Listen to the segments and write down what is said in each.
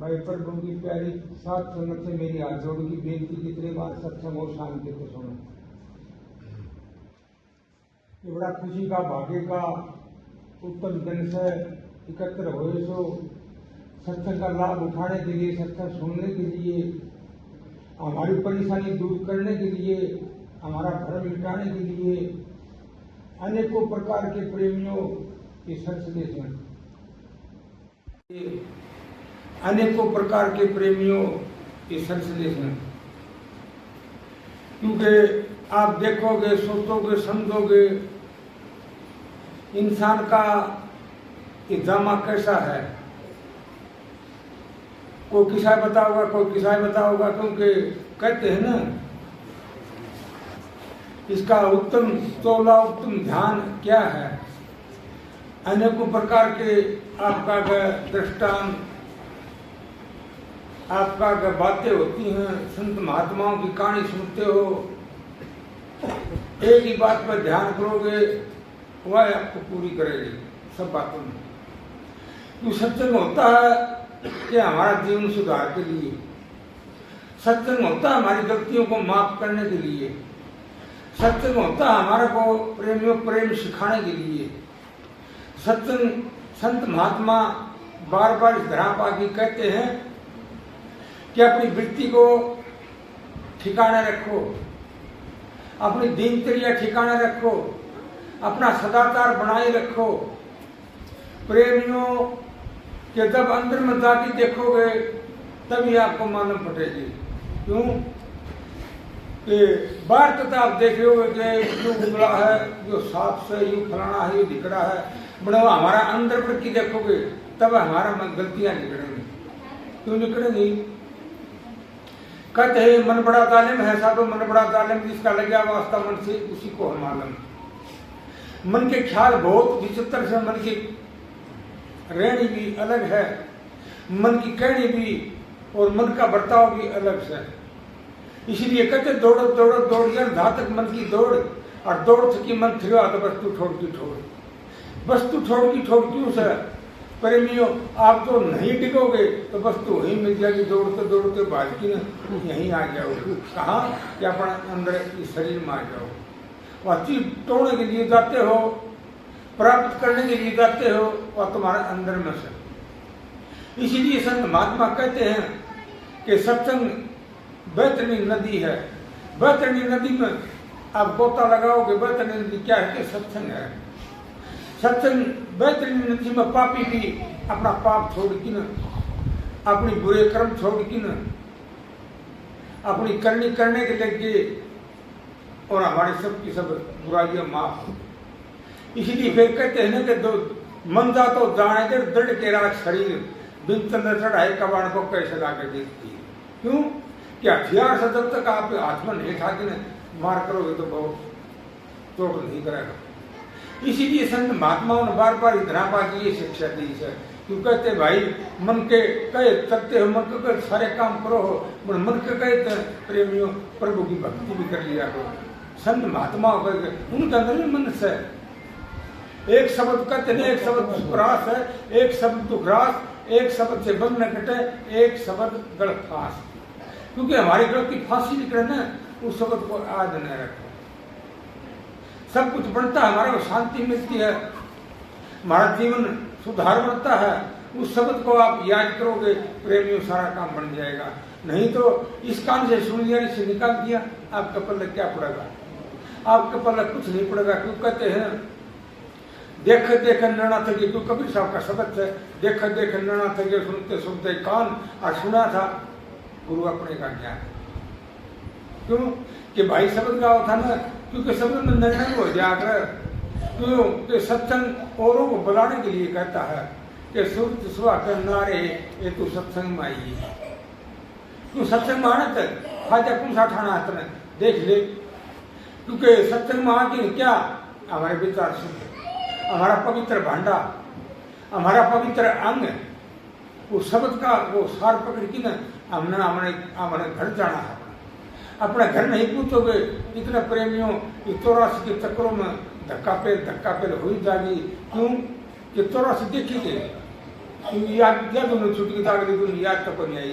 भाई प्रभु की प्यारी सात संगत से मेरी हाथ जोड़ की बेनती कितने बार सत्संग और शांति को सुनो। ये बड़ा खुशी का भाग्य का उत्तम दिन से एकत्र हुए सो सत्संग का लाभ उठाने के लिए, सत्संग सुनने के लिए, हमारी परेशानी दूर करने के लिए, हमारा भ्रम मिटाने के लिए अनेकों प्रकार के प्रेमियों के संदेश हैं। अनेकों प्रकार के प्रेमियों के संदेश हैं, क्योंकि आप देखोगे, सोचोगे, समझोगे इंसान का इजामा कैसा है। कोई किसा बताओगा, कोई किसा बताओगा, क्योंकि कहते हैं ना इसका उत्तम तोला, उत्तम ध्यान क्या है। अनेकों प्रकार के आपका दृष्टांत, आपका बातें होती हैं, संत महात्माओं की कहानी सुनते हो, एक ही बात पर ध्यान करोगे वह आपको पूरी करेगी सब बातों में। तो सत्संग होता है कि हमारा जीवन सुधार के लिए, सत्संग होता है हमारी गलतियों को माफ करने के लिए, सत्संग होता है हमारे को प्रेमियों प्रेम सिखाने के लिए। सत्संग संत महात्मा बार बार इस धरा पाके कहते हैं कि अपनी वृत्ति को ठिकाने रखो, अपनी दिनचर्या ठिकाने रखो, अपना सदाचार बनाए रखो। प्रेमियों के जब अंदर में जाके देखोगे तभी आपको मालूम पड़ेगी। क्यों कि बाहर तक आप देख रहे हो कि जो उगला है, जो साफ से, यू फलाना है, यू दिख रहा है, बड़ा हमारा अंदर पर की देखोगे तब हमारा गलतियां निकलेंगी। क्यों निकलेंगी? कहते हैं मन बड़ा जालिम है, साधो मन बड़ा जालिम, जिसका लगा वास्ता मन से उसी को हम मालूम। मन के ख्याल बहुत विचित्र से, मन की रहनी भी अलग है, मन की कहनी भी और मन का बर्ताव भी अलग से। इसलिए कहते दौड़ो दौड़ो दौड़ जहाँ तक मन की दौड़, और दौड़ थकी मन थिरो तो वस्तु छोड़ की छोड़, वस्तु छोड़ की छोड़। क्यों से प्रेमियों, आप तो नहीं टिकोगे तो वस्तु वही मिल जाएगी, दौड़ते दौड़ते भाग की यहीं आ जाओगे। कहाँ कि अपना अंदर इस शरीर में आ जाओ। वह चीज तोड़ने के लिए जाते हो, प्राप्त करने के लिए जाते हो, वह तुम्हारे अंदर में से। इसीलिए संत महात्मा कहते हैं कि सत्संग बैतरणी नदी है। बैतरणी नदी में आप गोता लगाओगे, बैतरणी नदी क्या है कि सत्संग है। सत्संग बैतरणी नदी में पापी भी अपना पाप छोड़ की न, अपनी बुरे कर्म छोड़ की न, अपनी करनी करने के लगे और हमारी सबकी सब बुराइयां माफ हो। इसलिए फिर कहते हैं ना कि दो मन जा तो जाने दे दृढ़ के राज शरीर, बिन चंद्र चढ़ाए कबाड़ को कैसे लाकर देखती है। क्यों कि हथियार से जब तक आप हाथ में नहीं ठाके न मार करोगे तो बहुत चोट नहीं करेगा। इसीलिए संत महात्माओं ने बार बार इतना पाकी ये शिक्षा दी है। क्यों कहते भाई मन के कहे सकते हो, मन के कहे सारे काम करो हो, मन के कहे प्रेमियों प्रभु की भक्ति भी कर लिया करो। संत महात्माओं कहे उनके अंदर भी मन से एक शब्द कहते नहीं, एक शब्द सुखरास है, एक शब्द दुखरास, एक शब्द से बंद न कटे, एक शब्द गढ़ फांस। क्योंकि हमारी गढ़ की फांसी निकले ना, उस शब्द को याद न रखो। सब कुछ बनता है, हमारा शांति मिलती है, हमारा जीवन सुधार बनता है। उस शब्द को आप याद करोगे प्रेमियों, सारा काम बन जाएगा। नहीं तो इस कान से सुन लिया, इसे निकाल दिया, आपका पल्ले क्या पड़ेगा? आपका पल्ले कुछ नहीं पड़ेगा। क्यों कहते हैं देख देख नैना थके, क्यों कबीर साहब का शब्द है, देख देख नैना थके, सुनते सुनते कान, और सुना था गुरु अपने का ज्ञान। क्यों कि भाई शब्द का था ना, क्योंकि शब्द में निर्णय हो जाकर। क्यों कि सत्संग औरों को बुलाने के लिए कहता है कि सुरत सुहा कर नारे ये तू सत्संग में आई है। क्यों सत्संग में आने तक खाजा कौन सा ठाना है देख ले। क्योंकि सत्संग में आके क्या हमारे विचार शुद्ध, हमारा पवित्र भांडा, हमारा पवित्र अंग, वो शब्द का वो सार पकड़ की ना हमने हमारे घर जाना है। अपना घर नहीं पूछोगे। इतने प्रेमियों 84 के चक्रों में धक्का पे हो ही जाएगी। क्यों कि 84 देखी थे याद क्या दोनों छुट्टी था अगली दिन याद तक नहीं आई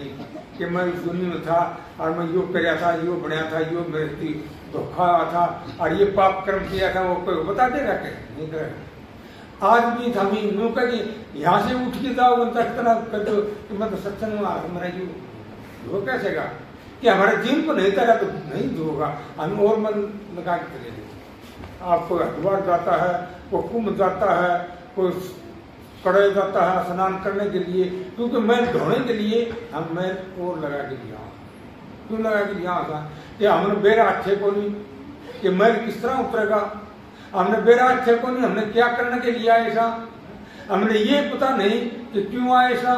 कि मैं इस दुनिया में था और मैं यो कराया था, यो बनाया था, यो मेरे धोखा था और ये पाप कर्म किया था। वो कोई बता देगा क्या? नहीं करेगा। आज भी हम यूँ कि यहाँ से उठ के जाओ उनका कितना कर दो कि मैं तो सत्संग में हमारा यू हो कैसे गा कि हमारे जीवन को नहीं तरा तो नहीं होगा। हम और मन लगा के चले आपको हरिद्वार जाता है, वो कुंभ जाता है, कोई कड़े जाता है स्नान करने के लिए, क्योंकि मैल धोने के लिए हम मैल और लगा के लिया। क्यों लगा के लिया था कि हमने बेरा अच्छे को नहीं कि मैल किस तरह उतरेगा। हमने बेरा अच्छे को नहीं, हमने क्या करने के लिए ऐसा, हमने ये पता नहीं कि क्यों आए ऐसा,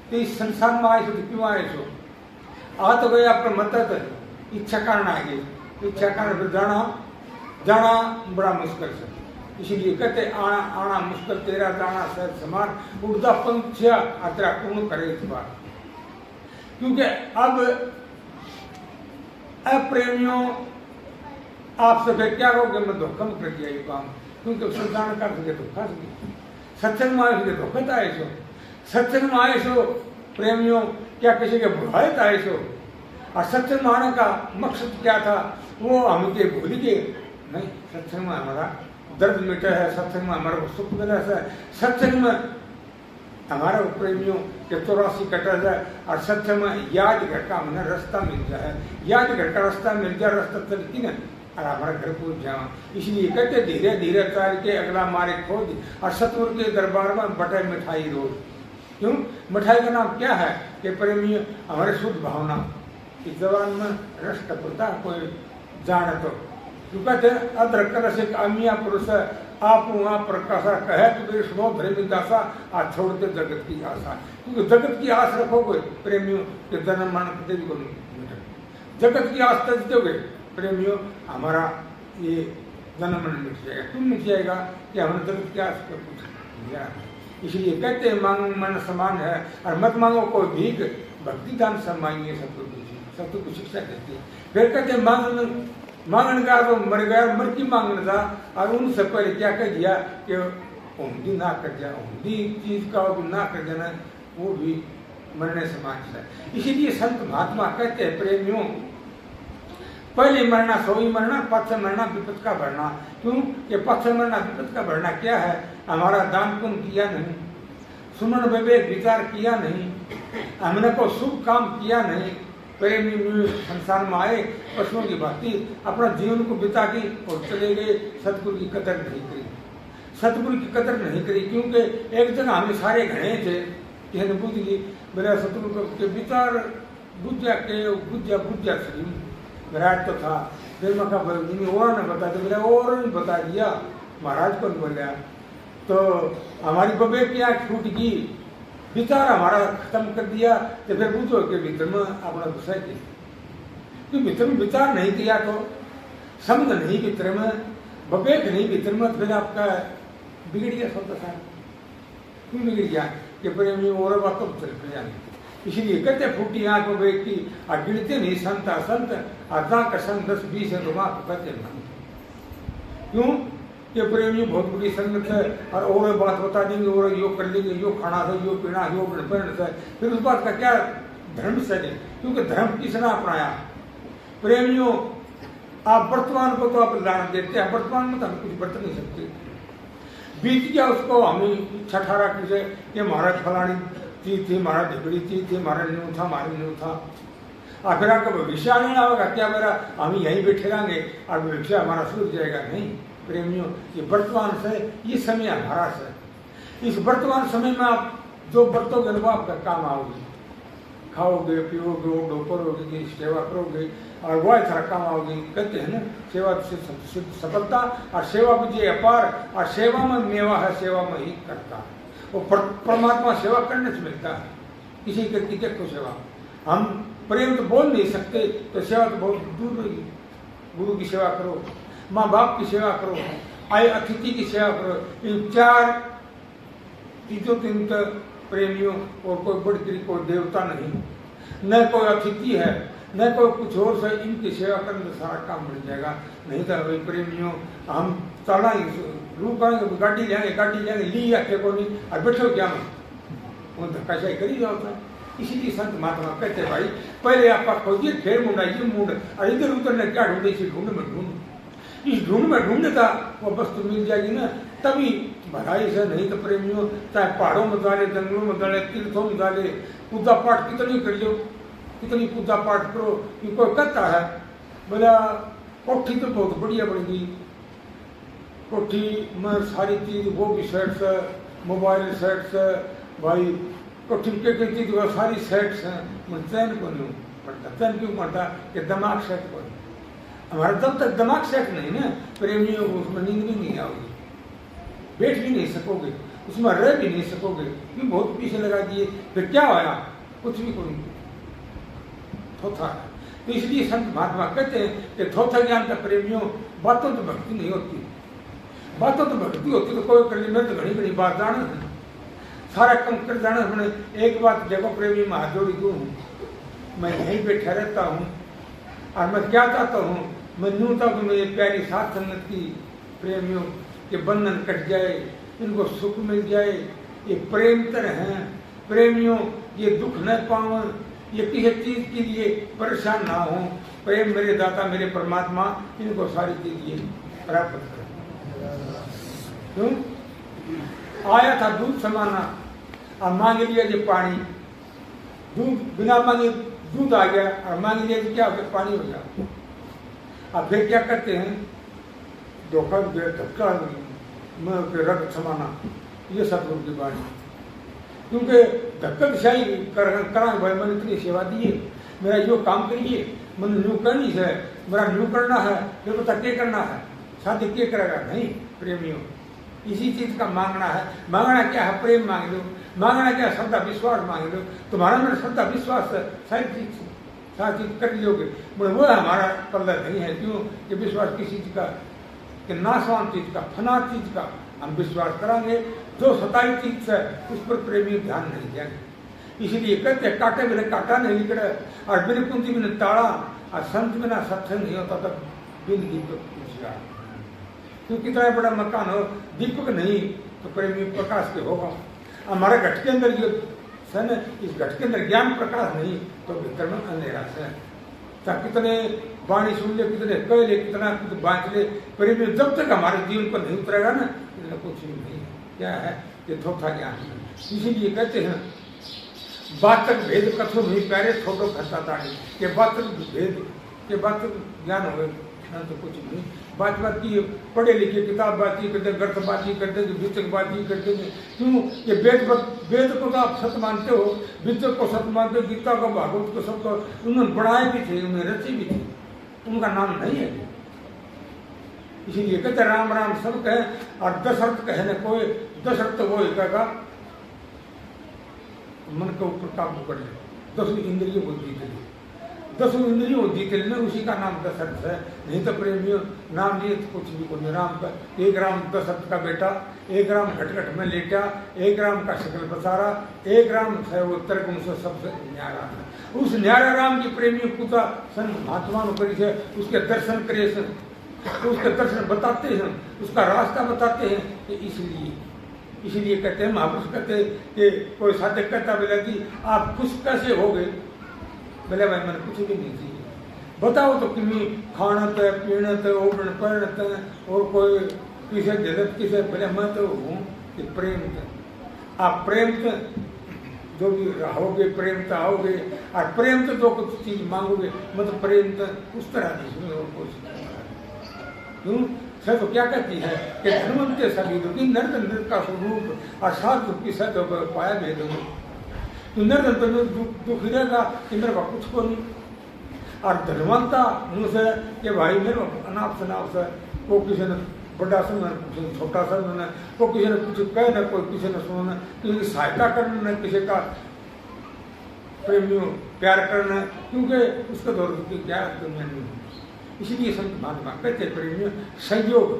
कि इस संसार में आए तो क्यों आए सो। आ तो गए आपका मदद इच्छा कारण आ गई, इच्छा कारण फिर जाना बड़ा मुश्किल है। इसीलिए कहते आना आना मुश्किल तेरा जाना सहज समान, उड़दा पंछिया तेरा पूर्ण करे इस बार। क्योंकि अब अप्रेमियों आपसे फिर क्या कहोगे, मैं धोखा में कर दिया ये काम, क्योंकि संसार कर सके धोखा सके, सत्संग में आए सके धोखा था ऐसो, सत्संग में आए सो प्रेमियों क्या किसी के बुढ़ाए था ऐसो। और सत्संग में आने का मकसद क्या था वो हम के भूल गए। नहीं, सत्संग में हमारा दर्द मिटा है, सत्संग में हमारा सुख मिला है, सत्संग में हमारा प्रेमियों के 84 कटा जाए और सत्संग में याद घर का हमें रास्ता मिल जाए, याद घर का रास्ता मिल जाए, रास्ता चलती ना और हमारा घर पहुंच जाओ। इसलिए कहते धीरे धीरे चाल के अगला मारे खोज और सतगुरु के दरबार में बटे मिठाई रोज। क्यों? मिठाई का नाम क्या है कि प्रेमियों हमारे शुद्ध भावना इस जबान में रस टपकता कोई जाने तो कहते अद्रक रसिक अमिया पुरुष आप वहाँ प्रकाशा कहे तो मेरे स्नो धर्मी दासा आज छोड़ के जगत की आशा। क्योंकि जगत की आस रखोगे प्रेमियों के जन्म मान देवी को जगत की आस तजोगे प्रेमियों हमारा ये जन्म मन मिट जाएगा। क्यों मिट जाएगा कि हमने जगत की आस पर कुछ दिया। इसलिए कहते हैं मांग मन समान है और मत मांगो कोई भीख, भक्ति दान सब मांगिए सबको कुछ शिक्षा देती है। फिर कहते हैं मांगने का तो मर गया, मर की मांगना था और उनसे पहले क्या कह दिया कि ऊँधी ना कर दिया, ऊँधी चीज का ना कर देना वो भी मरने समाज है। इसीलिए संत महात्मा कहते हैं प्रेमियों पहले मरना सोई मरना, पक्ष मरना विपद का बढ़ना। क्यों कि पक्ष मरना विपद का बढ़ना क्या है, हमारा दान पुण्य किया नहीं, सुमन विवेक विचार किया नहीं, हमने को शुभ काम किया नहीं, प्रेमी संसार में आए पशुओं की भांति अपना जीवन को बिता के और चले गए, सतगुरु की कदर नहीं करी, सतगुरु की कदर नहीं करी। क्योंकि एक जगह हमें सारे घने थे कि बुझ गई मेरा सतगुरु के विचार बुझा सही विराट तो था। फिर मैं कहा और ने बता दिया, मेरा और ने बता दिया, महाराज को नहीं बोलिया तो हमारी बबे की आँख छूट गई, विचार हमारा खत्म कर दिया। तो फिर पूछो कि भीतर में अपना गुस्सा किया, क्योंकि भीतर में विचार नहीं किया तो समझ नहीं भीतर में, बबेक नहीं भीतर में, फिर आपका बिगड़ गया सब दशा। क्यों बिगड़ गया कि प्रेमी और बात तो चल गया। इसलिए कहते फूटी आंख में व्यक्ति और गिरते नहीं संत असंत आधा का संग 10-20 है तो वहां कहते मन। क्यों कि प्रेमी बहुत बड़ी संगत है और बात बता देंगे और योग कर लेंगे, योग खाना है, योग पीना, योग पहन है, फिर उस बात का क्या धर्म से है। क्योंकि धर्म किसने अपनाया प्रेमियों, आप वर्तमान को तो आप लाना देते हैं, वर्तमान में तो हम कुछ बरत नहीं सकते। बीत गया उसको हमें इच्छा ठहरा कि ये महाराज फलानी चीज थी, हमारा ढिबड़ी चीज थी, हमारा न्यू था, हमारे न्यू था। आखिर आपका भविष्य नहीं आएगा क्या मेरा, हम यहीं बैठे रहेंगे और भविष्य हमारा सूझ जाएगा? नहीं प्रेमियों, ये वर्तमान से, ये समय हमारा से। इस वर्तमान समय में आप जो बरतोगे वो आपका काम आओगे, खाओगे पियोगे ओढ़ो करोगे, सेवा करोगे और वह सारा काम आओगे। कहते हैं ना सेवा से सफलता और सेवा विजय अपार, और सेवा में मेवा है, सेवा में ही करता है। वो परमात्मा सेवा करने से मिलता है, किसी व्यक्ति को सेवा। हम प्रेम तो बोल नहीं सकते तो सेवा तो बहुत दूर रही। गुरु की सेवा करो, माँ बाप की सेवा करो, आए अतिथि की सेवा करो। इन 4 चीजों के प्रेमियों और कोई बड़ी कोई देवता नहीं, न कोई अतिथि है, न कोई कुछ और से। इनकी सेवा करने से सारा काम मिल जाएगा। नहीं तो भाई प्रेमियों हम चलना ही रू करेंगे, गाड़ी लेंगे ली आते को नहीं और बैठो क्या में वो धक्काशाही करी जाओ था। इसीलिए संत महात्मा कहते भाई पहले आपका खोजिए, फिर मुंडाइए मूड, और इधर उधर ने क्या ढूंढे, इसी ढूंढ में ढूंढ, इस ढूंढ में ढूंढता वो वस्तु मिल जाएगी ना, तभी भलाई से। नहीं तो प्रेमियों चाहे पहाड़ों में डाले, जंगलों में डाले, तीर्थों में डाले, पूजा पाठ कितनी कर लो, कितनी पूजा पाठ करो, कि कोई कहता है बोला कोठी तो बहुत बढ़िया बन गई, कोठी में सारी चीज, वो भी सेट्स है, मोबाइल सेट्स है भाई, कोठी के चीज वो सारी सेट्स हैं। मैं चैन को नहीं पढ़ता, चैन क्यों पढ़ता कि दिमाग सेट को, हमारा जब तक दिमाग सेट नहीं ना प्रेमियों को, उसमें नींद भी नहीं आओगी, बैठ भी नहीं सकोगे, उसमें रह भी नहीं सकोगे, क्यों बहुत पीछे लगा दिए, फिर क्या होया, कुछ भी कोई थोथा है। तो इसलिए संत महात्मा कहते हैं कि थोथा ज्ञान का प्रेमियों, बातों तो भक्ति नहीं होती, बातों तो भक्ति होती तो कोई कर ली, मैं तो घड़ी घड़ी बात जाना है, सारा कम कर जाना हमने। एक बात देखो प्रेमी में हाथ जोड़ी क्यों हूँ, मैं यहीं बैठा रहता हूँ और मैं क्या चाहता हूँ, मैं यूँ चाहता हूँ मेरी प्यारी साथ संगत की प्रेमियों के बंधन कट जाए, इनको सुख मिल जाए, ये प्रेम तरह हैं प्रेमियों, ये दुख न पाओ, ये किसी चीज के लिए परेशान ना हो, प्रेम मेरे दाता मेरे परमात्मा इनको सारी चीज ये प्राप्त कर। क्यों आया था दूध समाना, अब मांग लिया जो पानी, दूध बिना मांगे दूध आ गया, और मांग लिया तो क्या हो गया, पानी हो गया। अब फिर क्या करते हैं, धोखा धक्का रक्त समाना, ये सतगुरु की बाणी। क्योंकि धक्कशाही करा भाई, मैंने इतनी सेवा दी है, मेरा यो काम करिए, मैंने न्यू करनी है, मेरा न्यू करना है, फिर पता क्या करना है, शादी क्या करेगा, नहीं प्रेमियों इसी चीज का मांगना है। मांगना क्या है, प्रेम मांग लो, मांगना क्या है, श्रद्धा विश्वास मांग लो, तुम्हारा मेरा श्रद्धा विश्वास है, सारी चीज कर लोगे, वो हमारा पल्ला नहीं है। क्यों कि विश्वास किसी चीज का, कि नाशवान चीज का, फना चीज का हम विश्वास करांगे, जो सताई चीज है उस पर प्रेमी ध्यान नहीं देंगे। इसलिए कहते काटे बिना कांटा नहीं निकले, और बिन कुंती बिना ताड़ा, और संत बिना सत्संग नहीं होता, तब बिन दीपक कुछ। तो कितना बड़ा मकान हो, दीपक नहीं तो प्रेमी प्रकाश के होगा। हमारे घट के अंदर जो सन, इस घट के अंदर ज्ञान प्रकाश नहीं तो भीतर में अंधेरा है। चाहे कितने वाणी सुन ले, कितने कह ले, कितना कुछ बांट ले, प्रेमी जब तक हमारे जीवन पर नहीं उतरेगा ना, इतना कुछ भी नहीं। क्या है, ये थोथा ज्ञान है। इसीलिए कहते हैं बातक भेद कथो नहीं प्यारे, थोड़ो खता ताड़ी, के बातक भेद के बातक ज्ञान हो तो कुछ नहीं। बात की पढ़े लिखे किताब बाती करते, गर्थ बाती करते, विचक बाती करते, क्यों ये वेद को तो आप सत्य मानते हो, विचक को सत्य मानते हो, गीता को भागवत को सबको उन्होंने बनाए भी थे, उन्हें रचे भी थे, उनका नाम नहीं है। इसीलिए कहते राम राम सब कहे, और दशरथ कहे न कोई, दशरथ वो कहेगा मन के ऊपर काबू कर ले, 10 इंद्रियों को जीत ले, 10 इंद्रियों को जीत लेना, उसी का नाम दशरथ है। नहीं तो प्रेमियों नाम लिए तो कुछ भी कोई। राम का एक राम दशरथ का बेटा, एक राम घटघट में लेटा, एक राम का शकल बसारा, एक राम है वो तर्क उनसे सबसे न्यारा है। उस न्यारा राम की प्रेमियों पूजा संत महात्मा करी, उसके दर्शन करे, उसके दर्शन बताते हैं, उसका रास्ता बताते हैं। कि इसलिए कहते हैं, महापुरुष कहते हैं कि कोई साधक कहता बोला कि आप खुश कैसे हो गए, बोले भाई मैंने कुछ भी नहीं चाहिए, बताओ तो कि खाणत पीणत ओढ़ पढ़त और कोई किसे जगत किसे, बोले मैं तो हूँ कि प्रेम आप प्रेम जो भी रहोगे, प्रेम तो आओगे, और प्रेम तो जो कुछ चीज मांगोगे, मतलब प्रेम तो उस तरह नहीं और कुछ। क्यों तो क्या कहती है कि धनवंते सभी दुखी, नर्द नृत का स्वरूप और साधु की सद पाया भेद। तो नर्द तो दुखी रहेगा कि मेरे को कुछ को नहीं, और धनवंता मुझसे कि भाई मेरे को अनाप शनाप से, वो किसी ने बड़ा सुनना, किसी ने छोटा सुनना, वो किसी ने कुछ कहे ना, कोई किसी ने सुनना, किसी की सहायता करना, किसी का प्रेमियों प्यार करना, क्योंकि उसका दौर की क्या दुनिया नहीं। इसीलिए संत महात्मा कहते प्रेमियों संयोग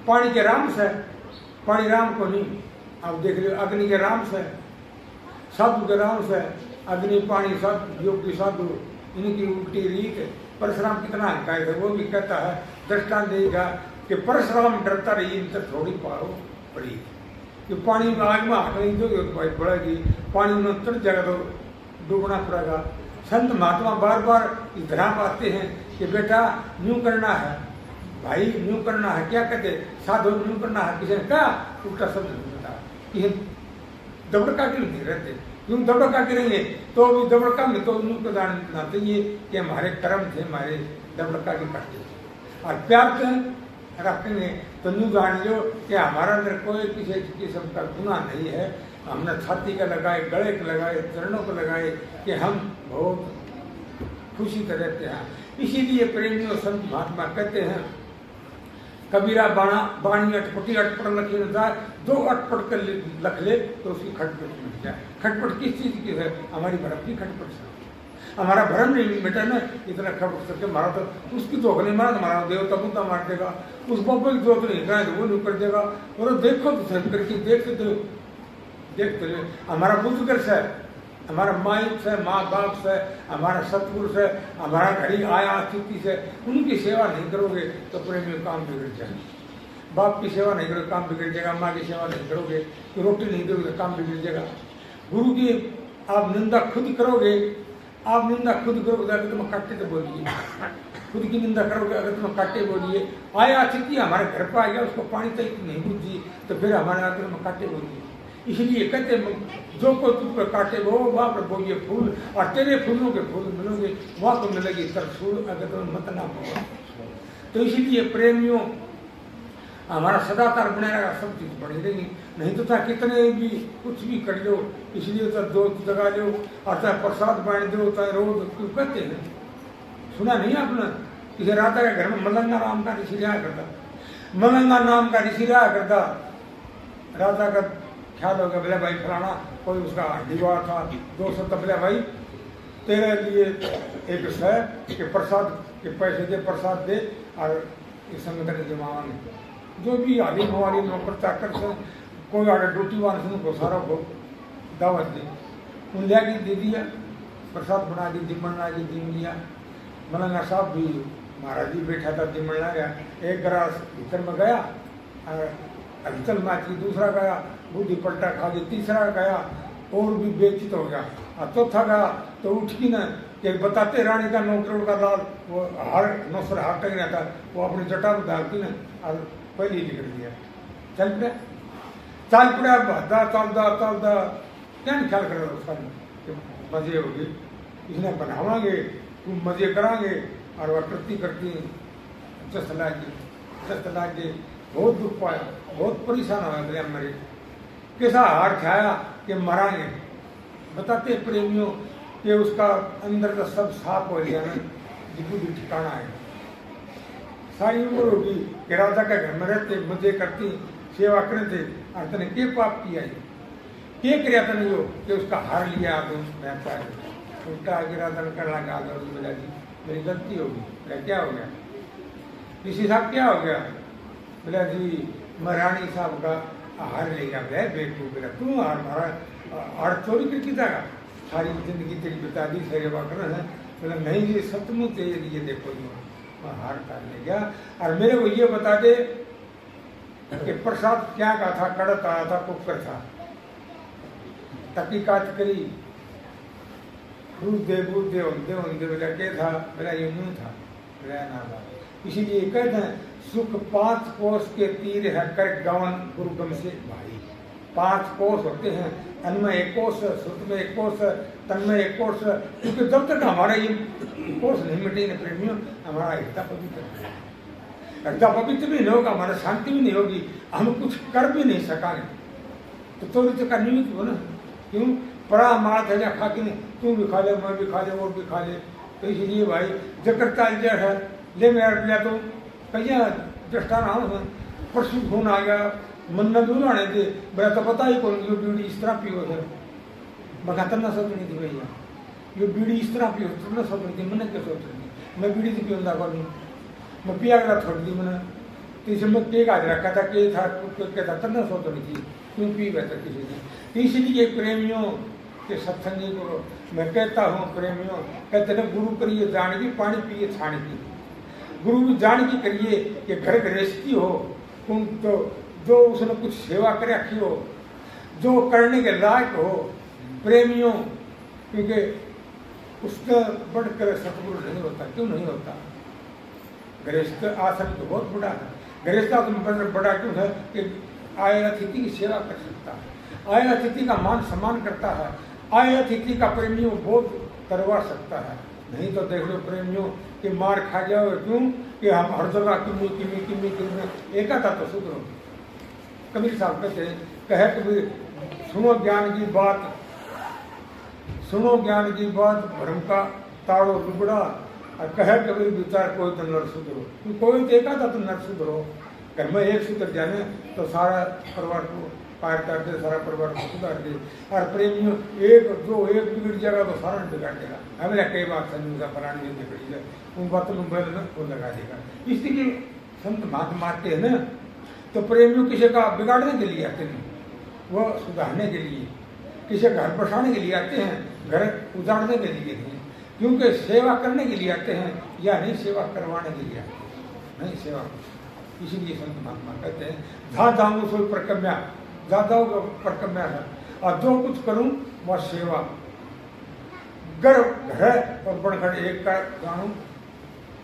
पानी के राम से, पानी राम को नहीं। आप देख लो अग्नि के राम से, साधु के राम से, अग्नि पानी साधु योगी साधु, इनकी उल्टी रीत। परशुराम कितना अहंकार है, वो भी कहता है दृष्टांत देगा कि परशुराम डरता रही, इन तक थोड़ी पारो पड़ी। कि पानी में आग में हाथ नहीं दोगे तो भाई बढ़ेगी, पानी में चढ़ जाएगा तो डूबना पड़ेगा। संत महात्मा बार बार इस धराम आते हैं कि बेटा यूं करना है भाई, यूं करना है। क्या कहते साधु यूं करना है, किसी ने कहा उल्टा शब्द नहीं बता कि दबड़का क्यों नहीं रहते, क्यों दबड़का करेंगे तो अभी दबड़का में तो उनको जानना चाहिए कि हमारे कर्म थे, हमारे दबड़का के करते और प्यार से रखेंगे तो यूँ जान लो कि हमारा अंदर कोई किसी किस्म का गुनाह नहीं है। हमने छाती का लगाए, गले को लगाए, चरणों को लगाए कि हम बहुत खुशी से रहते हैं। इसीलिए प्रेमियों संत महात्मा कहते हैं कबीरा बाणी अटपटी अटपट लखी न जाए, दो अटपट कर लख ले तो उसकी खटपट मिट जाए। खटपट किस चीज की है? हमारी भरम की खटपट से। हमारा भरम नहीं मिटा ना, इतना खटपट करके मारा तो उसकी धोख नहीं मारा तो हमारा देवता बुद्धा मार देगा, उस बाबा की जोत नहीं कराए तो वो नहीं कर देगा। और देखो तो सही करके देखते हमारा बुद्ध से, हमारा माइक से, माँ बाप से, हमारा सतगुरु से, हमारा घड़ी आया स्थिति से, उनकी सेवा नहीं करोगे तो प्रेमी काम बिगड़ जाएगा। बाप की सेवा नहीं करोगे काम बिगड़ जाएगा, माँ की सेवा नहीं करोगे तो रोटी नहीं दोगे तो काम बिगड़ जाएगा। गुरु की आप निंदा खुद करोगे, आप निंदा खुद करोगे अगर तुम काटे तो बोलिए, खुद की निंदा करोगे अगर तुम काटे बोलिए। आया स्थिति हमारे घर पर आ गया, उसको पानी तक नहीं बुझी तो फिर हमारे आकर तुम काटे बोलिए। इसलिए कहते जो को तुझ पर काटे वो वहाँ पर बोइए फूल, और तेरे फूलों के फूल मिलोगे वहाँ तो मिलेगी तरसूल अगर तुम्हें मत ना होगा। तो इसीलिए प्रेमियों हमारा सदाचार बने रहेगा, सब चीज बनी रहेगी। नहीं तो चाहे कितने भी कुछ भी कर लो, इसलिए तो दोस्त लगा लो और चाहे प्रसाद बांट दो, चाहे रोज क्यों कहते हैं। सुना नहीं आपने किसी राजा के घर में मलंगा नाम का ऋषि रहा करता, मलंगा नाम का ऋषि रहा करता। राजा का ख्याल हो गया बोले भाई फलाना कोई उसका दीवार था 200 तबले भाई तेरे लिए एक है कि प्रसाद के पैसे दे, प्रसाद दे और इस संगठन के मांगे जो भी आदि हमारी नौकर चाकर से कोई आगे ड्यूटी वाले से उनको सारा को दावत दी। उन लिया की दे दिया, प्रसाद बना दी, दिमन ला दी, दिम लिया। मलंगा साहब भी महाराज जी बैठा था, दिमन ला गया, एक गिलास भीतर में गया और हलचल माची, दूसरा गया बूढ़ी पलटा खा गई, तीसरा गया और भी बेचित हो गया और चौथा गया तो उठ की न कि बताते रानी का 9 करोड़ का लाल वो हार 900 हार टक रहा था, वो अपनी जटा में डालती न और पहले निकल गया। चल पड़ा चलदा क्या नहीं ख्याल कर उसका मजे होगी, इसने बनावांगे मजे करांगे और वह करती जस लागे बहुत दुख पाया, बहुत परेशान हुआ गया मरे कैसा हार खाया कि मरांगे। बताते प्रेमियों कि उसका अंदर का सब साफ हो गया ना, जितनी भी ठिकाना है। सारी उम्र होगी कि राजा के घर में रहते, मजे करती, सेवा करते और तने के पाप किया है, के क्रिया तने जो कि उसका हार लिया तो मैं चाहे उल्टा आगे राजा ने कर लगा बोला जी मेरी गलती होगी। बोला क्या हो गया? ऋषि साहब क्या हो गया? बोला जी महारानी साहब का हार ले गया। बेटू बेटा तू हार मारा हार चोरी करके जाएगा, सारी जिंदगी तेरी बता दी सेवा कर है। बोला नहीं जी सचमुच तेरे ये देखो मैं हार काट ले गया और मेरे को ये बता दे कि प्रसाद क्या का था, कड़क आया था, कुकर था, तकीकात करी दूध दे होंदे बोला क्या था? बोला ये मुँह था। बोला ना था। इसीलिए कहते हैं सुख 5 कोस के तीर है कर गवन गुरुगम से भाई। 5 कोस होते हैं, अन्न 1 कोस, सुख में 1 कोस, तन में 1 कोस। क्योंकि जब तक हमारा ये कोस नहीं मिटेगा प्रेमियों, हमारा हृदय पवित्र है। हृदय पवित्र भी नहीं होगा, हमारा शांति भी नहीं होगी, हम कुछ कर भी नहीं सकांगे। तो चोरी तो करनी भी हो ना, क्यों परा मार था खा के नहीं, तू भी खा ले, मैं भी खा ले, वो भी खा ले। तो इसलिए भाई जकर ताल जड़ है ले मेरा रुपया तो कहिया जस्टा ना हो परसों फोन आ गया मन्ना दूर आने दे। मेरा तो पता ही कौन जो बीड़ी इस तरह पियो है, मैं तन्ना सोच नहीं थी भैया ये बीड़ी इस तरह पियो, तन्ना सोच नहीं थी। मैंने क्या सोच रही मैं बीड़ी से पियो कौन, मैं पिया गया छोड़ दी मैंने। तो इसे मैं केक आज रखा था, के था क्या था, तन्ना सोच नहीं थी क्यों पी गया था किसी ने। तो इसलिए प्रेमियों के सत्संगी को मैं कहता हूँ प्रेमियों कहते ना गुरु करिए जान की, पानी पिए छान की। गुरु भी जान की करिए कि घर गृहस्थी हो, तुम तो जो उसने कुछ सेवा कर रखी हो जो करने के लायक हो प्रेमियों, क्योंकि उससे बढ़कर सतगुरु नहीं होता। क्यों नहीं होता? गृहस्थ आश्रम तो बहुत बड़ा है, गृहस्थ आश्रम बड़ा क्यों है कि आए अतिथि की सेवा कर सकता है, आए अतिथि का मान सम्मान करता है, आए अतिथि का प्रेमियों बोध करवा सकता है। नहीं तो देख लो प्रेमियों कि मार खा जाओ, क्यों कि हम हर जगह किमी किमी किमी किमी एक था तो सुधरो। कबीर साहब कहते हैं, कहे कबीर सुनो ज्ञान की बात, सुनो ज्ञान की बात, भ्रम का ताड़ो लुबड़ा, और कहे कबीर विचार कोई तो नर सुधरो। कोई देखा था तो नर सुधरो। घर में एक सुधर जाने तो सारा परिवार को पार कर दे, सारा परिवार को सुधार दे। और प्रेमियों एक बिगड़ जाएगा तो सारा बिगाड़ देगा। हमें कई बात समझा फलानी बिगड़ी जाए, उन बातों में बैल को लगा देगा। इसलिए संत महात्मा आते हैं ना, तो प्रेमियों किसी का बिगाड़ने के लिए आते नहीं, वो सुधारने के लिए, किसी घर बसाने के लिए आते हैं, घर उजाड़ने के लिए नहीं। क्योंकि सेवा करने के लिए आते हैं, या नहीं सेवा करवाने के लिए आते हैं, नहीं सेवा। इसीलिए संत महात्मा कहते हैं, जहाँ जाऊँ सो प्रकम्या, जहाँ जाऊँ प्रकम्या है, और जो कुछ करूँ वह सेवा। गर्व है और बढ़कर एक का जानूँ,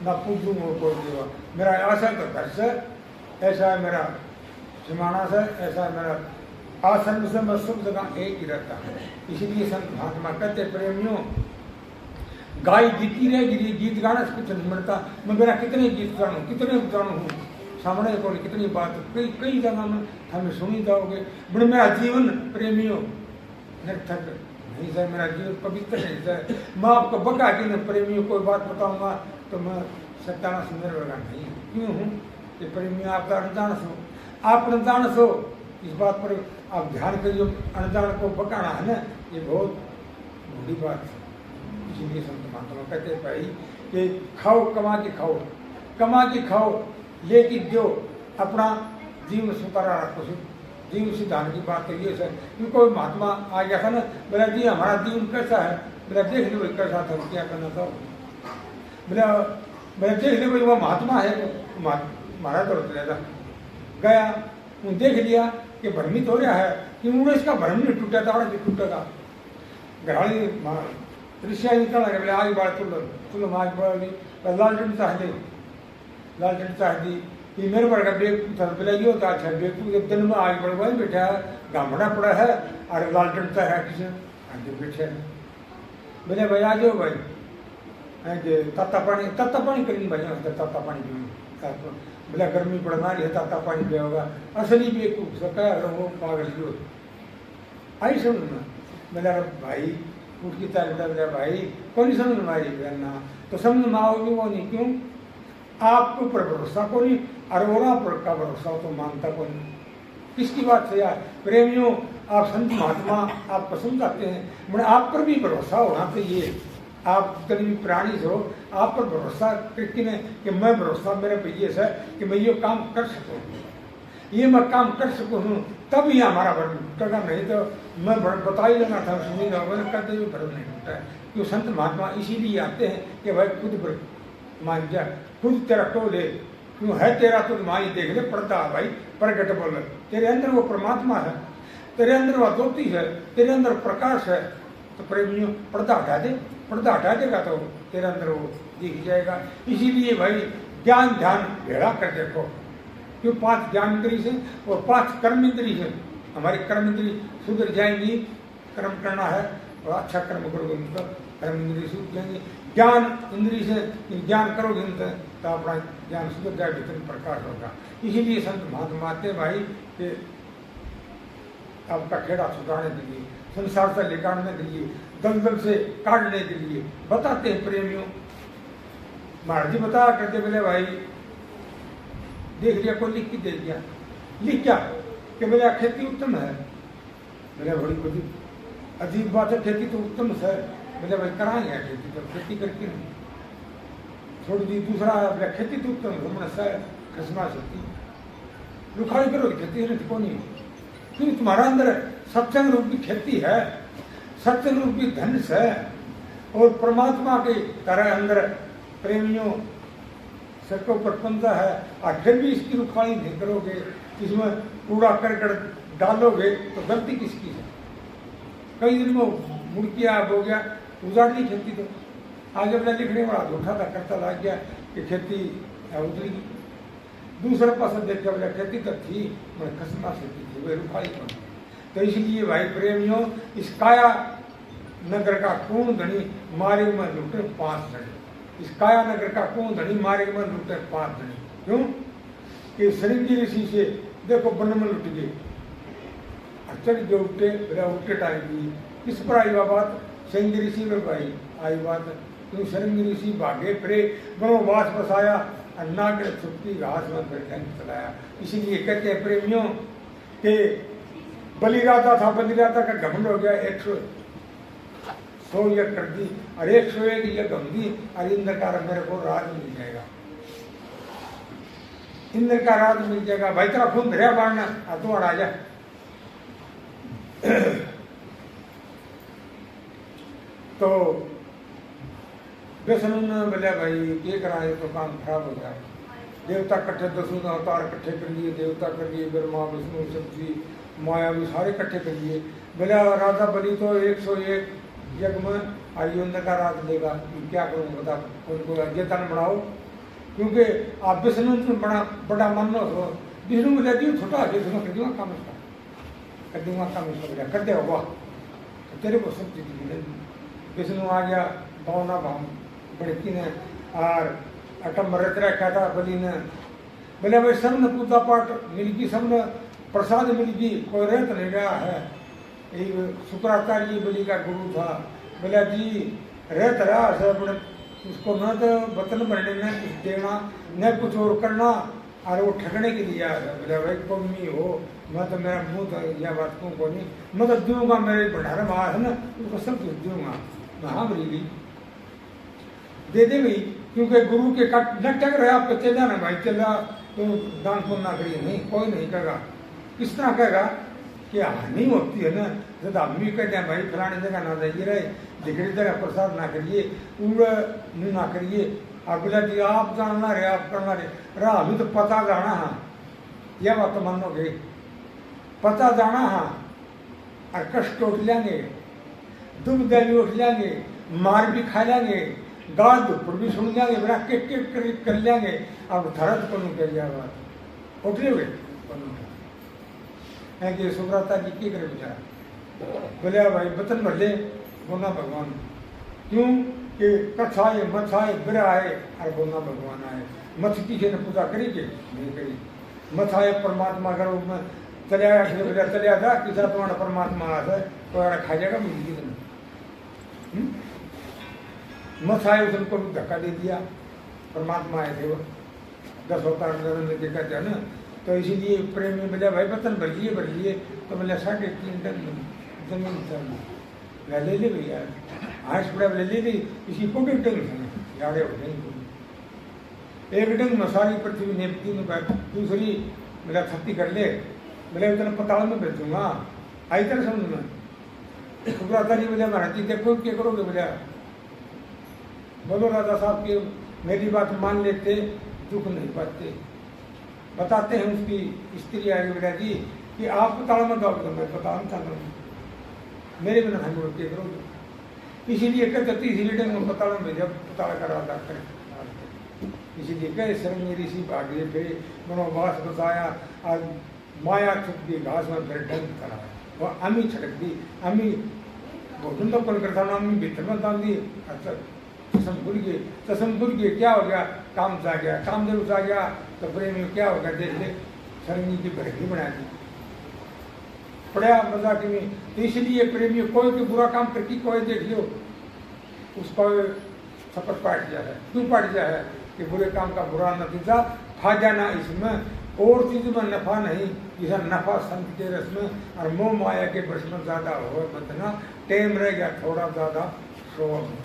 ना पूछूँ और कोई देवा। मेरा आशा तो घर से, ऐसा है मेरा सिमाना से, ऐसा है मेरा आश्रम से, मैं सब जगह एक ही रहता है। इसीलिए संत महात्मा कहते प्रेमियों, गाय गीती रहेगी, गीत गाने से कुछ नहीं मिलता। मैं मेरा कितने गीत जानूँ, कितने जानू हूँ, सामने को कितनी बात कई जगह में हमें सुनी जाओगे। बड़े मेरा जीवन प्रेमियों निरर्थक नहीं सर, मेरा जीवन पवित्र नहीं सर। मैं आपको बका कि न प्रेमियों कोई बात बताऊंगा तो मैं सत्यानाश मेरे वाला नहीं क्यों हूँ कि प्रेमियों आप अनजान सो, आप अनजान सो। इस बात पर आप ध्यान करिए, अनजान को बकाना है ना, ये बहुत बड़ी बात है। इसीलिए संत महात्मा कहते भाई कि खाओ, कमा के खाओ, कमा के खाओ, लेकिन जो अपना जीवन सुधारा रखो। जीवन सिद्धांत की बात करिए सर, क्योंकि कोई महात्मा आ गया था ना, बोला जी हमारा जीवन कैसा है, बोला देख लो कैसा था, क्या करना था, बोला देख लो वो महात्मा है, महाराज तो था गया, देख लिया कि भ्रमित हो रहा है, कि मुझे इसका भ्रम नहीं टूटा था और टूटेगा। घराड़ी ऋषिया निकल बोले आगे बढ़ तुम आगे बढ़, लालटेन चाहते, लालटेन चाहती कि मेरे वर्ग का बेग बोला ये होता अच्छा बेग जब दिन में आगे बढ़ बैठा है, गामड़ा पड़ा है और लालटेन चाह है किसी आगे बैठे बोले भाई आ जाओ भाई, तत्ता पानी करेंगे भाई, तत्ता पानी पीऊँ, बोला गर्मी बढ़ना रही है, तत्ता पानी पिया होगा, असली बेवकूफ सका वो पागल जो आई समझ में। बोला भाई उठ की तारीफ, बोला भाई कौन समझ में आई ना, तो समझ में आओगे वो नहीं, क्यों आपके ऊपर भरोसा को नहीं, अरोरा पर का भरोसा तो मानता को नहीं। किसकी बात से यार प्रेमियों, आप संत महात्मा आपको समझाते हैं, मैंने आप पर भी भरोसा होना चाहिए। आप कभी भी प्राणी हो, आप पर भरोसा करके कि मैं भरोसा मेरे पे ये है कि मैं ये काम कर सकूँ, ये मैं काम कर सकूँ तब ही हमारा भ्रम टूटेगा, नहीं तो मैं बता ही लेना था सुनी मैंने करते हुए भ्रम नहीं टूटा है। क्यों संत महात्मा इसीलिए आते हैं कि भाई खुद मान जा, खुद तेरा टोले क्यों है तेरा, तो माई देख ले पड़ता है भाई, प्रगट बोल तेरे अंदर वो परमात्मा है, तेरे अंदर वो ज्योति है, तेरे अंदर प्रकाश है। तो प्रेमियों पर्दा हटा दे, पर्दा हटा देगा तो तेरे अंदर वो दिख जाएगा। इसीलिए भाई ज्ञान ध्यान भेड़ा कर देखो, क्यों 5 ज्ञान इंद्री से और 5 कर्म इंद्री से हमारी कर्म इंद्री सुधर जाएंगी। कर्म करना है और अच्छा कर्म करोगे तो कर्म इंद्री सुधर जाएंगी। ज्ञान इंद्री से ज्ञान करोगे तो अपना ज्ञान सुधर जाए, भीतर प्रकाश होगा। इसीलिए संत महात्मा आते भाई कि आपका खेड़ा सुधारने के लिए, संसार से निकालने के लिए, दलदल से काटने के लिए बताते हैं प्रेमियों। महाराज जी बताया करते बोले भाई देख लिया, कोई लिख के दे दिया, लिख क्या कि बोले खेती उत्तम है, बोले बड़ी बड़ी अजीब बात है, खेती तो उत्तम है, बोले भाई कराएंगे खेती, तो खेती करके नहीं छोड़ दी। दूसरा बोले खेती तो उत्तम है, सर खसमा सकती लुखाई करो खेती नहीं को नहीं, क्योंकि तुम्हारा अंदर सत्संग रूपी खेती है, सत्संग रूपी धन है, और परमात्मा के तरह अंदर प्रेमियों सबके ऊपर पंजा है, और फिर भी इसकी रुखाई नहीं करोगे, इसमें कूड़ा करकट डालोगे तो गलती किसकी है? कई दिन में मुड़किया हो गया, उजाड़ ली खेती। तो आगे अपना लिखने वाला उठा था करता लग गया कि खेती उजड़ेगी। दूसरा पास देखा बोला खेती तो थी मैं खसमा से थी वे रुखाई पर। तो इसलिए भाई प्रेमियों, इस काया नगर का कौन धनी मारे में लुटे 5 धनी। इस काया नगर का कौन धनी मारे में लुटे 5 धनी। क्यों कि श्रृंगी ऋषि से देखो वन में लुट गए, चढ़ गए उठे, बोला उठे टाइम किस पर आई वह बात? श्रृंगी ऋषि में भाई आई बात। क्यों श्रृंगी ऋषि भागे फिरे वनवास बसाया, अन्ना के छुट्टी घास में फिर चलाया। इसीलिए कहते हैं प्रेमियों के बलि राजा था, बलि राजा का घमंड हो गया, 100 यज्ञ कर दी और 101 यज्ञ हम दी और इंद्र का मेरे को राज मिल जाएगा, इंद्र का राज मिल जाएगा। भाई तेरा खून धरिया बाढ़ना तुम्हारा राजा। तो विष्णु ने बोले भाई ये कराए तो काम खराब हो गया। देवता कट्ठे 10 अवतार इकट्ठे कर लिए, देवता कर लिए, ब्रह्मा विष्णु शक्ति माया भी सारे इकट्ठे कर लिए। बोले राजा बलि तो 101 यज्ञ में इंद्र का राज लेगा, क्या करूँ बता, उनको अज्ञातन बढ़ाओ। क्योंकि आप विष्णु बड़ा मानो हो, विष्णु बोले दियो छोटा विष्णु कर दूंगा काम इसका, कर दूंगा काम इसका, कर दे वाह तेरे को सब चीज। विष्णु आ गया भावना भाव बड़की ने और अटम रच रखा था बलि ने। बोले भाई सब ने पूजा पाठ मिलगी, सब ने प्रसाद मिलगी, कोई रहत नहीं रहा है। एक शुक्राचार्य बलि का गुरु था, बोला जी रहत रहा सब, उसको न तो बतन भरने न कुछ देना न कुछ और करना, और वो ठगने के लिए आया था। बोला भाई कौमी हो, मैं तो मेरा मुँह तो यह बात को नहीं, मैं तो दूंगा, मेरे भंडारे में है ना उसको सब कुछ दूंगा। हाँ बोली दे दे भाई, क्योंकि गुरु के कट न टक रहे आपको चला ना भाई, चला तो दान पुण्य ना करिए, नहीं कोई नहीं कहेगा। किस तरह कहेगा कि हानि होती है ना, जब आदमी कहते हैं भाई फलाने जगह ना जाइए रहे, दिखड़ी जगह प्रसाद ना करिए, उड़ ना करिए। आप बोला जी आप जानना रहे, आप करना रहे रहा, अभी तो पता जाना। हाँ यह बात तो मानोगे, पता जाना हाँ, और कष्ट उठ लेंगे, दुख दर्द उठ लेंगे, मार भी खा लेंगे, गाल दुपड़ भी सुन लेंगे, बड़ा किट कर लेंगे। अब धरत को नहीं कर बात उठ ले कि सुब्रता जी की करे बेचारा। बोले भाई बतन भर ले बोना भगवान, क्यों कि कछाए मछाए बिरा है और बोना भगवान आए। मछ किसी ने पूजा करी के नहीं करी, मछाए परमात्मा का रूप में चलिया चलिया था कि तुम्हारा परमात्मा आ जाए तो खा जाएगा मिल गई। मछाए उसको धक्का दे दिया, परमात्मा आए थे वो 10 अवतार में देखा था ना। तो इसीलिए प्रेम में बोला भाई बर्तन भर लिए, तो बोला 3.5 टन जमीन चाहिए, ले ले भैया हाथ पड़ा ले ले इसी को 1 टन झाड़े हो गए, 1 टन में सारी पृथ्वी नेपती में बैठ, दूसरी मेरा 36 कर ले, बोले उतना पताल में बेचूंगा। आई तरह समझ में सुब्रता जी बोले महाराज जी देखो क्या करोगे? बोला बोलो राजा साहब की मेरी बात मान लेते, दुख नहीं पाते। बताते हैं उसकी स्त्री आएगी बेटा जी कि आप पताल में जाओगे, तो मैं पताल चाहता हूँ, मेरे बिना हम लोग क्या करोगे? इसीलिए कहते 30 लीटर में पताल में भेजा, पताल करा डॉक्टर। इसीलिए कहे श्रृंगी ऋषि भागे फिरे वनवास बसाया और माया छुप दी घास में फिर डंक कराया। और अमी छटक दी, अमी भोजन तो कल करता ना, अमी भीतर में डाल दी। अच्छा चशम भूल गए, चशम भूल गए क्या हो गया? काम जा गया, काम जब जा गया तो प्रेम में क्या होगा? देख ले श्रृंगी की भरगी बना दी, पड़ा मजाक में। तो इसलिए प्रेमी कोई भी बुरा काम करके कोई देख लो उसको शपथ पाट गया है। क्यों पाट गया है? कि बुरे काम का बुरा नतीजा खा जाना, इसमें और चीज में नफा नहीं, जैसा नफा संत के रस में और मोह माया के वश में ज्यादा हो बतना, टेम रह गया थोड़ा ज्यादा शोर में।